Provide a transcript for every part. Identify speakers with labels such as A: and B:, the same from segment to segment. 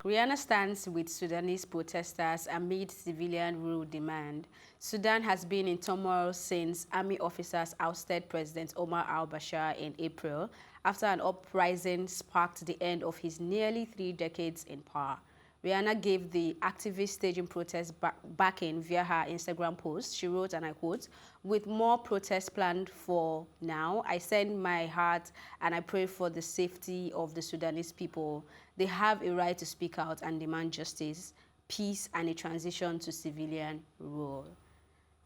A: Rihanna stands with Sudanese protesters amid civilian rule demand. Sudan has been in turmoil since army officers ousted President Omar al-Bashir in April after an uprising sparked the end of his nearly 3 decades in power. Rihanna gave the activist staging protests backing via her Instagram post. She wrote, and I quote, "With more protests planned for now, I send my heart and I pray for the safety of the Sudanese people. They have a right to speak out and demand justice, peace, and a transition to civilian rule."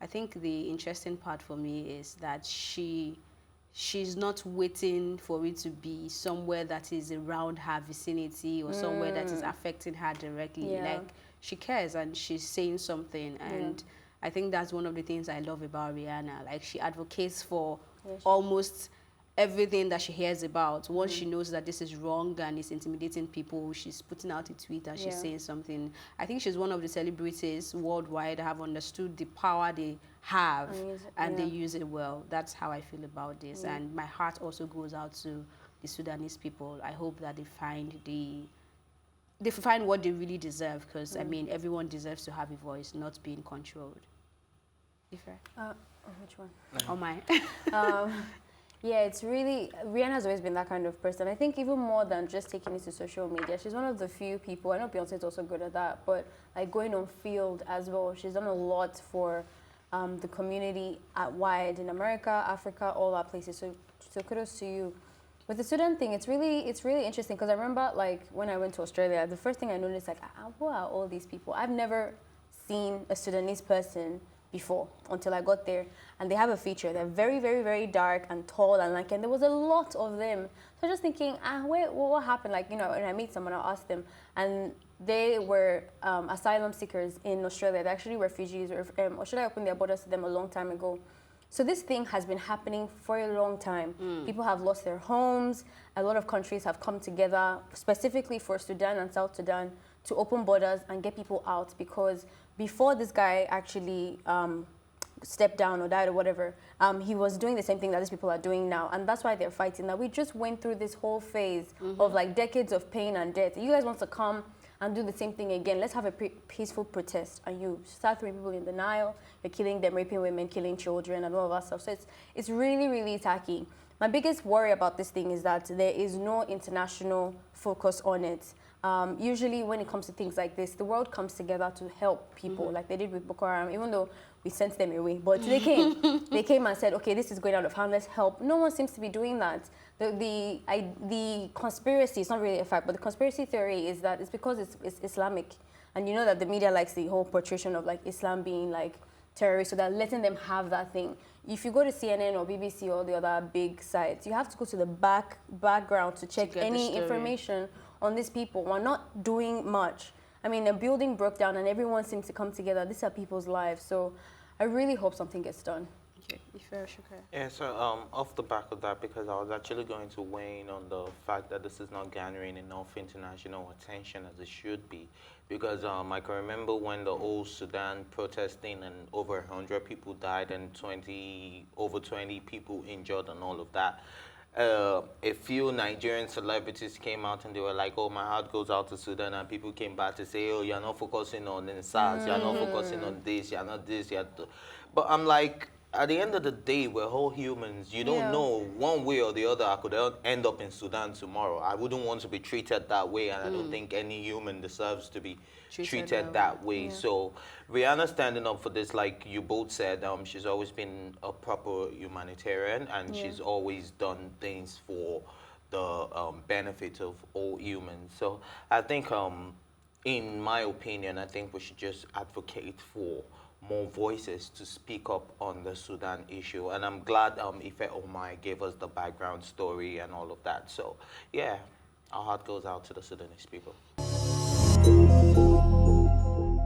A: I think the interesting part for me is that she's not waiting for it to be somewhere that is around her vicinity or somewhere that is affecting her directly.
B: Yeah.
A: Like, she cares and she's saying something. And I think that's one of the things I love about Rihanna. Like, she advocates for almost everything that she hears about. Once she knows that this is wrong and it's intimidating people, she's putting out a tweet and she's saying something. I think she's one of the celebrities worldwide that have understood the power they have and they use it well. That's how I feel about this. And my heart also goes out to the Sudanese people. I hope that they find what they really deserve, because I mean, everyone deserves to have a voice, not being controlled. Different?
B: Which one?
A: Oh my.
B: Yeah, it's really, Rihanna has always been that kind of person. I think even more than just taking it to social media, she's one of the few people, I know Beyonce's also good at that, but like going on field as well. She's done a lot for the community at wide in America, Africa, all our places. So kudos to you. With the Sudan thing, it's really interesting, because I remember like when I went to Australia, the first thing I noticed, like, who are all these people? I've never seen a Sudanese person before until I got there, and they have a feature. They're very, very, very dark and tall, and like, and there was a lot of them. So I was just thinking, what happened? Like, you know, when I meet someone, I'll ask them, and they were asylum seekers in Australia. They're actually refugees. Australia opened their borders to them a long time ago. So this thing has been happening for a long time. People have lost their homes. A lot of countries have come together specifically for Sudan and South Sudan to open borders and get people out, because before this guy actually stepped down or died or whatever, he was doing the same thing that these people are doing now, and that's why they're fighting. Now, we just went through this whole phase of like decades of pain and death. You guys want to come and do the same thing again? Let's have a peaceful protest, and you start throwing people in the Nile, you're killing them, raping women, killing children, and all of that stuff. So it's really, really tacky. My biggest worry about this thing is that there is no international focus on it. Usually when it comes to things like this, the world comes together to help people, like they did with Boko Haram, even though we sent them away. But they came. They came and said, okay, this is going out of hand, let's help. No one seems to be doing that. The conspiracy, it's not really a fact, but the conspiracy theory is that it's because it's Islamic. And you know that the media likes the whole portrayal of like Islam being like terrorists, so they're letting them have that thing. If you go to CNN or BBC or the other big sites, you have to go to the background to check any information on these people. We're not doing much. I mean, a building broke down and everyone seems to come together. These are people's lives. So I really hope something gets done.
A: Okay.
C: Yeah, so off the back of that, because I was actually going to weigh in on the fact that this is not garnering enough international attention as it should be. Because I can remember when the old Sudan protesting and over 100 people died and over 20 people injured and all of that. A few Nigerian celebrities came out and they were like, oh, my heart goes out to Sudan, and people came back to say, oh, you're not focusing on the SARS, you're not focusing on this, you're not this, you're... But I'm like, at the end of the day, we're all humans. You don't know, one way or the other, I could end up in Sudan tomorrow. I wouldn't want to be treated that way, and I don't think any human deserves to be treated that way. Yeah. So Rihanna standing up for this, like you both said, she's always been a proper humanitarian, and she's always done things for the benefit of all humans. So I think, in my opinion, I think we should just advocate for more voices to speak up on the Sudan issue. And I'm glad Ife Omar gave us the background story and all of that. So yeah, our heart goes out to the Sudanese people.